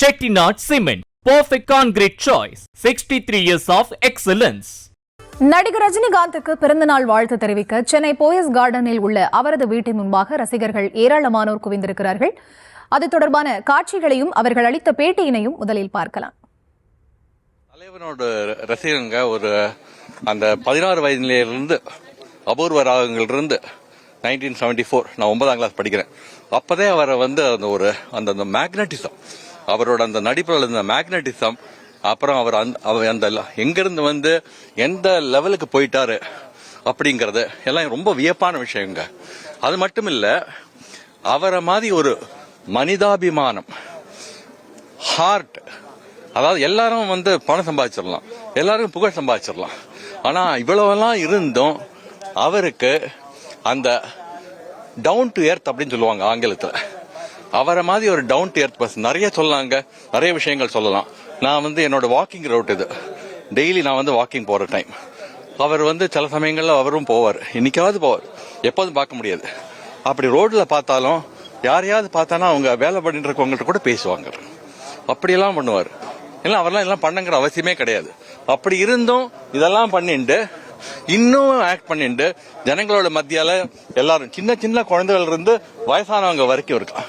Chettinad Cement, perfect concrete choice. 63 years of excellence. நடிகர் ரஜினிகாந்துக்கு பிறந்தநாள் வாழ்த்து தெரிவிக்க சென்னை போயஸ் கார்டனில் உள்ள அவரது வீட்டின் முன்பாக ரசிகர்கள் ஏராளமானோர் குவிந்திருக்கிறார்கள். அது தொடர்பான காட்சிகளையும் அவர்கள் அளித்த பேட்டியினையும் முதலில் பார்க்கலாம். தலைவனோட ரசிகங்க ஒரு அந்த 16 வயதிலிருந்து அபூர்வ ராகங்களிலிருந்து 1974 நான் 9ஆம் கிளாஸ் படிக்கிறேன். அப்பதே அவரை வந்து அந்த மேக்னட்டிசம், அவரோட அந்த நடிப்பில் இருந்த மேக்னட்டிசம், அப்புறம் அவர் அந்த எங்கிருந்து வந்து எந்த லெவலுக்கு போயிட்டாரு அப்படிங்கறது எல்லாம் ரொம்ப வியப்பான விஷயங்க. அது மட்டும் இல்ல, அவரை மாதிரி ஒரு மனிதாபிமானம், ஹார்ட், அதாவது எல்லாரும் வந்து பணம் சம்பாதிச்சிடலாம், எல்லாரும் புகழ் சம்பாதிச்சிடலாம். ஆனா இவ்வளவெல்லாம் இருந்தும் அவருக்கு அந்த டவுன் டு எர்த் அப்படின்னு சொல்லுவாங்க ஆங்கிலத்துல. அவரை மாதிரி ஒரு டவுன் டு எர்த் பர்சன் நிறைய சொல்லலாங்க, நிறைய விஷயங்கள் சொல்லலாம். நான் வந்து என்னோட வாக்கிங் ரூட் இது, டெய்லி நான் வந்து வாக்கிங் போற டைம். அவர் வந்து சில சமயங்கள்ல அவரும் போவார், இன்னைக்காவது போவார், எப்போதும் பார்க்க முடியாது. அப்படி ரோட்ல பார்த்தாலும் யாரையாவது பார்த்தானா அவங்க வேலை பண்ணிட்டு இருக்கவங்கள்ட்ட கூட பேசுவாங்க, அப்படியெல்லாம் பண்ணுவார். இல்லை அவரெல்லாம் எல்லாம் பண்ணுங்கிற அவசியமே கிடையாது. அப்படி இருந்தும் இதெல்லாம் பண்ணிட்டு இன்னும் ஆக்ட் பண்ணிட்டு ஜனங்களோட மத்தியால எல்லாரும் சின்ன சின்ன குழந்தைகள் இருந்து வயசானவங்க வரைக்கும் இருக்கலாம்.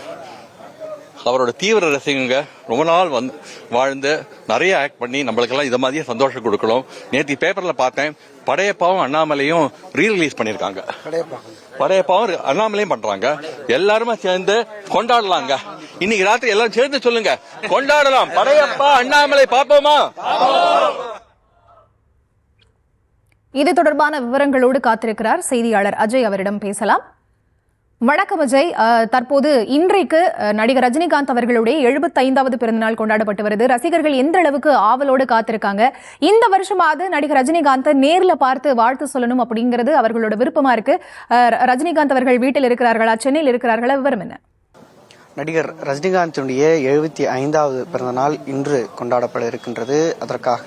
அவரோட தீவிர ரசிகங்க ரொம்ப நாள் வந்து வாழ்ந்து நிறைய ஆக்ட் பண்ணி நம்மளுக்கெல்லாம் இதை மாதிரியே சந்தோஷம் கொடுக்கணும். நேற்று பேப்பர்ல பார்த்தேன், படையப்பாவும் அண்ணாமலையும் ரீரிலீஸ் பண்ணிருக்காங்க. படையப்பாவும் அண்ணாமலையும் பண்றாங்க. எல்லாருமே சேர்ந்து கொண்டாடலாங்க. இன்னைக்கு ராத்திரி எல்லாரும் சேர்ந்து சொல்லுங்க, கொண்டாடலாம். படையப்பா அண்ணாமலை பார்ப்போமா? இது தொடர்பான விவரங்களோடு காத்திருக்கிறார் செய்தியாளர் அஜய். அவரிடம் பேசலாம். வணக்கம் அஜய். தற்போது இன்றைக்கு நடிகர் ரஜினிகாந்த் அவர்களுடைய 75வது பிறந்தநாள் கொண்டாடப்பட்டு வருது. ரசிகர்கள் எந்த அளவுக்கு ஆவலோடு காத்திருக்காங்க? இந்த வருஷமாவது நடிகர் ரஜினிகாந்த் நேர்ல பார்த்து வாழ்த்து சொல்லணும் அப்படிங்கிறது அவர்களோட விருப்பமா இருக்கு. ரஜினிகாந்த் அவர்கள் வீட்டில் இருக்கிறார்களா, சென்னையில் இருக்கிறார்களா? விவரம் என்ன? நடிகர் ரஜினிகாந்தினுடைய 75வது பிறந்த நாள் இன்று கொண்டாடப்பட இருக்கின்றது. அதற்காக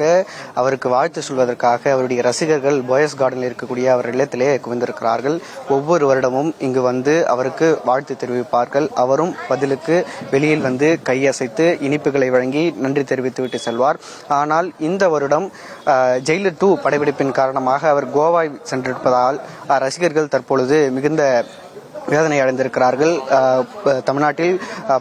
அவருக்கு வாழ்த்து சொல்வதற்காக அவருடைய ரசிகர்கள் போயஸ் கார்டனில் இருக்கக்கூடிய அவர் இல்லத்திலே குவிந்திருக்கிறார்கள். ஒவ்வொரு வருடமும் இங்கு வந்து அவருக்கு வாழ்த்து தெரிவிப்பார்கள். அவரும் பதிலுக்கு வெளியில் வந்து கையசைத்து இனிப்புகளை வழங்கி நன்றி தெரிவித்துவிட்டு செல்வார். ஆனால் இந்த வருடம் ஜெயிலர் 2 படப்பிடிப்பின் காரணமாக அவர் கோவா சென்றிருப்பதால் ரசிகர்கள் தற்பொழுது மிகுந்த வேதனை அடைந்திருக்கிறார்கள். தமிழ்நாட்டில்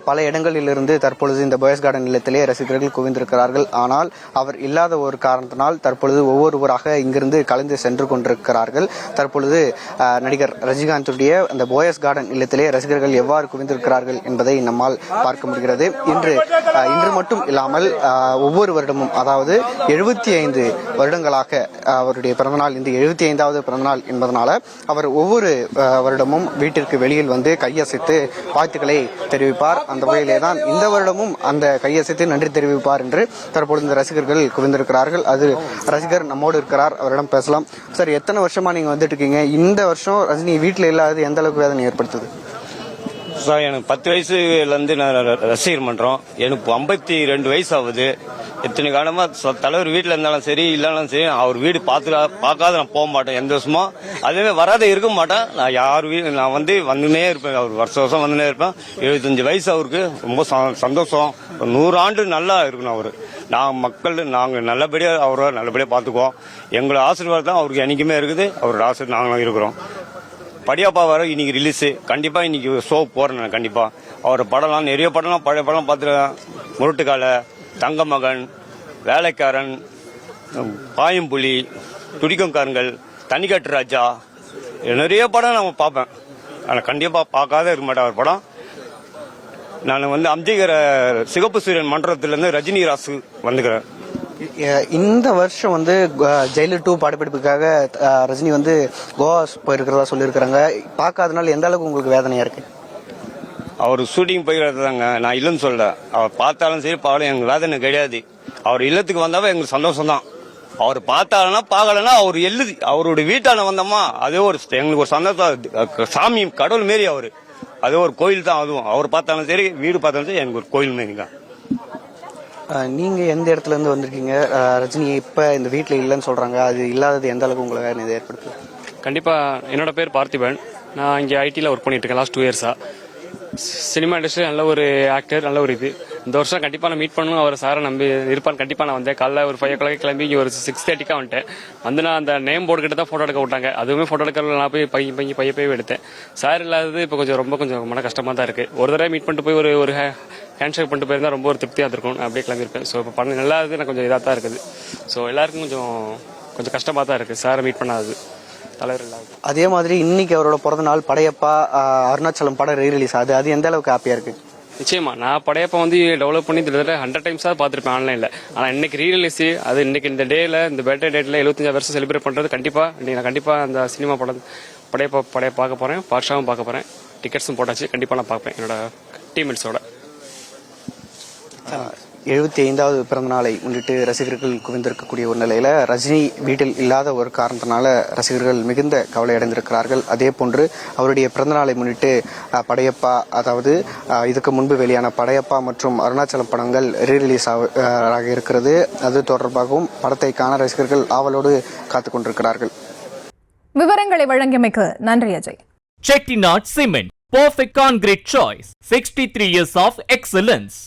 பல இடங்களிலிருந்து தற்பொழுது இந்த போயஸ் கார்டன் இல்லத்திலே ரசிகர்கள் குவிந்திருக்கிறார்கள். ஆனால் அவர் இல்லாத ஒரு காரணத்தினால் தற்பொழுது ஒவ்வொருவராக இங்கிருந்து கலந்து சென்று கொண்டிருக்கிறார்கள். தற்பொழுது நடிகர் ரஜினிகாந்துடைய அந்த போயஸ் கார்டன் இல்லத்திலே ரசிகர்கள் எவ்வாறு குவிந்திருக்கிறார்கள் என்பதை நம்மால் பார்க்க முடிகிறது. இன்று மட்டும் இல்லாமல் ஒவ்வொரு வருடமும், அதாவது 75 வருடங்களாக அவருடைய பிறந்தநாள், இந்த 75வது பிறந்தநாள் என்பதனால அவர் ஒவ்வொரு வருடமும் வீட்டிற்கு வெளியில் வந்து கையசைத்து வாழ்த்துக்களை தெரிவிப்பார். அந்த வகையிலே தான் இந்த வருடமும் அந்த கையசைத்து நன்றி தெரிவிப்பார் என்று தற்பொழுது இந்த ரசிகர்கள் குவிந்திருக்கிறார்கள். அது ரசிகர் நம்மோடு இருக்கிறார், அவரிடம் பேசலாம். சார், எத்தனை வருஷமா நீங்க வந்துட்டு இருக்கீங்க? இந்த வருஷம் ரஜினி வீட்டில் இல்லாதது எந்த அளவுக்கு வேதனை ஏற்படுத்துது? சார், எனக்கு 10 வயசுலேருந்து நான் ரசிகர் பண்றோம். எனக்கு 52 வயசு ஆகுது. இத்தனை காலமா தலைவர் வீட்டில் இருந்தாலும் சரி இல்லைனாலும் சரி அவர் வீடு பார்க்காத நான் போக மாட்டேன். எந்த வருஷமா அதுவே வராத இருக்க மாட்டேன். நான் யார் வீடு நான் வந்துனே இருப்பேன். அவர் வருஷம் வந்துனே இருப்பேன். 75 வயசு அவருக்கு ரொம்ப சந்தோஷம். 100 ஆண்டு நல்லா இருக்கணும் அவரு. நாங்கள் நல்லபடியாக அவரை நல்லபடியாக பார்த்துக்குவோம். எங்களோட ஆசீர்வாதம் தான் அவருக்கு என்னைக்குமே இருக்குது. அவரோட ஆசீர்வாதம் நாங்களும் இருக்கிறோம். படியாப்பா வர இன்னைக்கு ரிலீஸு, கண்டிப்பா இன்னைக்கு ஷோ போறேன். கண்டிப்பா அவர் படம்லாம் நிறைய படம்லாம் பழைய படம் பார்த்துருக்கேன். முரட்டுக்கால, தங்க மகன், வேலைக்காரன், பாயம்புலி, துடிக்கங்காரங்கள், தனிக்காட்டு ராஜா, நிறைய படம் நான் பார்ப்பேன். ஆனால் கண்டிப்பா பார்க்காத இருக்க மாட்டேன் அவர் படம். நான் அம்ஜிகர சிகப்பு சூரியன் மன்றத்திலிருந்து ரஜினி ராசு வந்துக்கிறேன். இந்த வருஷம் ஜெயிலர் 2 படப்பிடிப்புக்காக ரஜினி கோவா போயிருக்கிறதா சொல்லியிருக்கிறாங்க. பார்க்காதனால எந்த அளவுக்கு உங்களுக்கு வேதனையா இருக்கு? அவர் ஷூட்டிங் போய்கிறது தாங்க, நான் இல்லைன்னு சொல்ல. அவர் பார்த்தாலும் சரி பார்க்கல எங்களுக்கு வேதனை கிடையாது. அவர் இல்லத்துக்கு வந்தாவே எங்களுக்கு சந்தோஷம் தான். அவர் பார்த்தாலனா பார்க்கலன்னா அவர் அவருடைய வீட்டான வந்தோமா அதே எங்களுக்கு ஒரு சந்தோஷம். சாமி கடவுள் மாரி அவரு, அதே ஒரு கோயில் தான். அதுவும் அவர் பார்த்தாலும் சரி வீடு பார்த்தாலும் சரி எனக்கு ஒரு கோயில் மாரி தான். நீங்க எந்த இடத்துல இருந்து வந்திருக்கீங்க? ரஜினி இப்ப இந்த வீட்டுல இல்லைன்னு சொல்றாங்க, அது இல்லாதது எந்த அளவுக்கு உங்களுக்கு இதை ஏற்படுத்துது? கண்டிப்பா. என்னோட பேர் பார்த்திபன். நான் இங்கே ஐடியில் ஒர்க் பண்ணிட்டு இருக்கேன் லாஸ்ட் 2 இயர்ஸா. சினிமா இண்டஸ்ட்ரி நல்ல ஒரு ஆக்டர், நல்ல ஒரு இது இந்த வருஷம் கண்டிப்பாக நான் மீட் பண்ணணும் அவர் சாரை நம்பி இருப்பான்னு கண்டிப்பாக நான் வந்தேன். காலைல ஒரு 5 o'clock கிளம்பி இங்கே ஒரு 6:30 வந்துட்டேன். வந்து நான் அந்த நேம் போர்டு கிட்ட தான் ஃபோட்டோ எடுக்க விட்டாங்க. அதுவுமே ஃபோட்டோ எடுக்கிறதுல நான் போய் பைய எடுத்தேன். சார் இல்லாதது இப்போ கொஞ்சம் மன கஷ்டமாக தான் இருக்குது. ஒரு தடவை மீட் பண்ணிட்டு போய் ஒரு ஹேண்ட்ஷேக் பண்ணிட்டு போயிருந்தா ரொம்ப ஒரு திருப்தியாக இருக்கும். அப்படியே கிளம்பியிருப்பேன். ஸோ இப்போ பண்ண நல்லா இருக்குது. எனக்கு கொஞ்சம் இதாக தான் இருக்குது. ஸோ எல்லாருக்கும் கொஞ்சம் கஷ்டமாக தான் இருக்குது சாரை மீட் பண்ணாதது. தலைவர் இல்லாது. அதே மாதிரி இன்னைக்கு அவரோட பிறந்த நாள் படையப்பா அருணாச்சலம் படம் ரீரிலீஸ் ஆகுது. அது எந்த அளவுக்கு ஹாப்பியா இருக்கு? நிச்சயமா நான் படையப்பா வந்து டெவலப் பண்ணி கிட்டத்தட்ட 100 times பார்த்துருப்பேன் ஆன்லைனில். ஆனால் இன்னைக்கு ரீரிலீஸ் அது இன்னைக்கு இந்த டேல இந்த பர்த்டே டேட்டில் 75 வருஷம் செலிப்ரேட் பண்ணுறது நான் கண்டிப்பாக அந்த சினிமா படம் படையப்பா பார்க்க போகிறேன். பாட்ஷாவும் பார்க்க போகிறேன். டிக்கெட்ஸும் போட்டாச்சு. கண்டிப்பாக நான் பார்ப்பேன் என்னோட டீம்மேட்ஸோட. 75வது பிறந்த நாளை முன்னிட்டு ரசிகர்கள் குவிந்திருக்கக்கூடிய ஒரு நிலையில ரஜினி வீட்டில் இல்லாத ஒரு காரணத்தினால ரசிகர்கள் மிகுந்த கவலை அடைந்திருக்கிறார்கள். அதே போன்று அவருடைய பிறந்த நாளை முன்னிட்டு படையப்பா, அதாவது இதுக்கு முன்பு வெளியான படையப்பா மற்றும் அருணாச்சலம் படங்கள் ரீரிலீஸ் ஆக இருக்கிறது. அது தொடர்பாகவும் படத்தை காண ரசிகர்கள் ஆவலோடு காத்துக் கொண்டிருக்கிறார்கள். விவரங்களை வழங்கியமைக்கு நன்றி Ajay. Chettinad Cement, perfect concrete choice. 63 years of excellence.